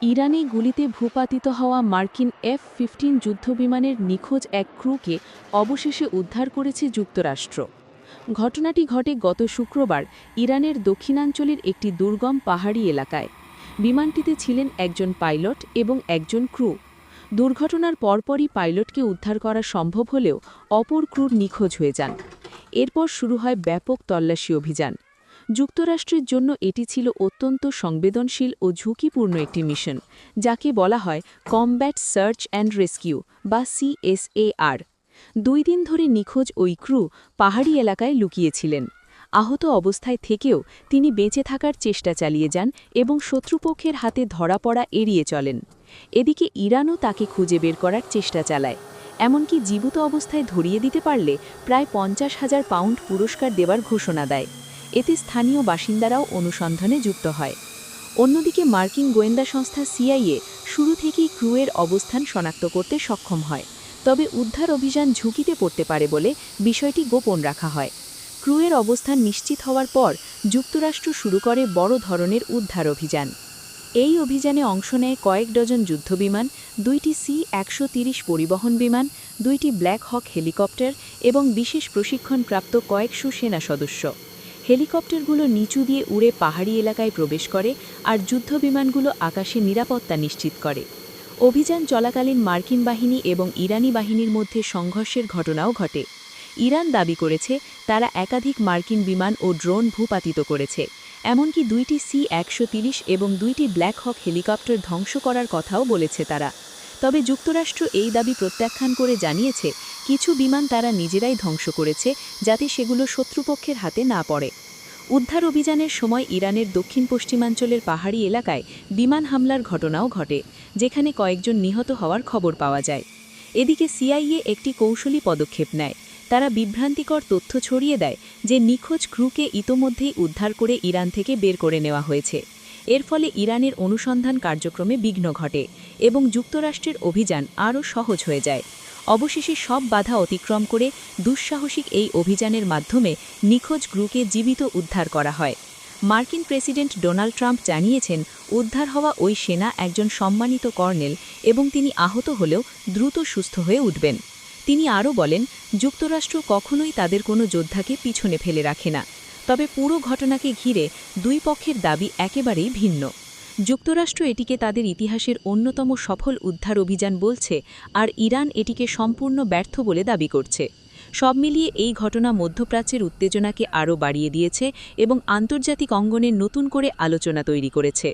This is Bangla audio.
ইরানে গুলিতে ভূপাতিত হওয়া মার্কিন F-15 যুদ্ধবিমানের নিখোঁজ এক ক্রুকে অবশেষে উদ্ধার করেছে যুক্তরাষ্ট্র। ঘটনাটি ঘটে গত শুক্রবার ইরানের দক্ষিণাঞ্চলের একটি দুর্গম পাহাড়ি এলাকায়। বিমানটিতে ছিলেন একজন পাইলট এবং একজন ক্রু। দুর্ঘটনার পরপরই পাইলটকে উদ্ধার করা সম্ভব হলেও অপর ক্রুর নিখোঁজ হয়ে যান। এরপর শুরু হয় ব্যাপক তল্লাশি অভিযান। যুক্তরাষ্ট্রের জন্য এটি ছিল অত্যন্ত সংবেদনশীল ও ঝুঁকিপূর্ণ একটি মিশন, যাকে বলা হয় কমব্যাট সার্চ অ্যান্ড রেস্কিউ বা CSAR। 2 দিন ধরে নিখোঁজ ওই ক্রু পাহাড়ি এলাকায় লুকিয়েছিলেন। আহত অবস্থায় থেকেও তিনি বেঁচে থাকার চেষ্টা চালিয়ে যান এবং শত্রুপক্ষের হাতে ধরা পড়া এড়িয়ে চলেন। এদিকে ইরানও তাকে খুঁজে বের করার চেষ্টা চালায়, এমনকি জীবিত অবস্থায় ধরিয়ে দিতে পারলে প্রায় 50,000 পাউন্ড পুরস্কার দেওয়ার ঘোষণা দেয়। এতে স্থানীয় বাসিন্দারাও অনুসন্ধানে যুক্ত হয়। অন্যদিকে মার্কিন গোয়েন্দা সংস্থা CIA শুরু থেকেই ক্রুয়ের অবস্থান শনাক্ত করতে সক্ষম হয়, তবে উদ্ধার অভিযান ঝুঁকিতে পড়তে পারে বলে বিষয়টি গোপন রাখা হয়। ক্রুয়ের অবস্থান নিশ্চিত হওয়ার পর যুক্তরাষ্ট্র শুরু করে বড় ধরনের উদ্ধার অভিযান। এই অভিযানে অংশ নেয় কয়েক ডজন যুদ্ধবিমান, 2টি C-130 পরিবহন বিমান, 2টি ব্ল্যাক হক হেলিকপ্টার এবং বিশেষ প্রশিক্ষণপ্রাপ্ত কয়েকশো সেনা সদস্য। হেলিকপ্টারগুলো নিচু দিয়ে উড়ে পাহাড়ি এলাকায় প্রবেশ করে আর যুদ্ধবিমানগুলো আকাশে নিরাপত্তা নিশ্চিত করে। অভিযান চলাকালীন মার্কিন বাহিনী এবং ইরানি বাহিনীর মধ্যে সংঘর্ষের ঘটনাও ঘটে। ইরান দাবি করেছে তারা একাধিক মার্কিন বিমান ও ড্রোন ভূপাতিত করেছে, এমনকি 2টি C-130 এবং 2টি ব্ল্যাক হক হেলিকপ্টার ধ্বংস করার কথাও বলেছে তারা। তবে যুক্তরাষ্ট্র এই দাবি প্রত্যাখ্যান করে জানিয়েছে কিছু বিমান তারা নিজেরাই ধ্বংস করেছে, যাতে সেগুলো শত্রুপক্ষের হাতে না পড়ে। উদ্ধার অভিযানের সময় ইরানের দক্ষিণ পশ্চিমাঞ্চলের পাহাড়ি এলাকায় বিমান হামলার ঘটনাও ঘটে, যেখানে কয়েকজন নিহত হওয়ার খবর পাওয়া যায়। এদিকে CIA একটি কৌশলী পদক্ষেপ নেয়। তারা বিভ্রান্তিকর তথ্য ছড়িয়ে দেয় যে নিখোঁজ ক্রুকে ইতোমধ্যেই উদ্ধার করে ইরান থেকে বের করে নেওয়া হয়েছে। এর ফলে ইরানের অনুসন্ধান কার্যক্রমে বিঘ্ন ঘটে এবং যুক্তরাষ্ট্রের অভিযান আরও সহজ হয়ে যায়। অবশেষে সব বাধা অতিক্রম করে দুঃসাহসিক এই অভিযানের মাধ্যমে নিখোঁজ ক্রুকে জীবিত উদ্ধার করা হয়। মার্কিন প্রেসিডেন্ট ডোনাল্ড ট্রাম্প জানিয়েছেন উদ্ধার হওয়া ওই সেনা একজন সম্মানিত কর্নেল এবং তিনি আহত হলেও দ্রুত সুস্থ হয়ে উঠবেন। তিনি আরও বলেন, যুক্তরাষ্ট্র কখনোই তাদের কোনো যোদ্ধাকে পিছনে ফেলে রাখে না। তবে পুরো ঘটনাকে ঘিরে দুই পক্ষের দাবি একেবারেই ভিন্ন। যুক্তরাষ্ট্র এটিকে তাদের ইতিহাসের অন্যতম সফল উদ্ধার অভিযান বলছে, আর ইরান এটিকে সম্পূর্ণ ব্যর্থ বলে দাবি করছে। সব মিলিয়ে এই ঘটনা মধ্যপ্রাচ্যের উত্তেজনাকে আরও বাড়িয়ে দিয়েছে এবং আন্তর্জাতিক অঙ্গনে নতুন করে আলোচনা তৈরি করেছে।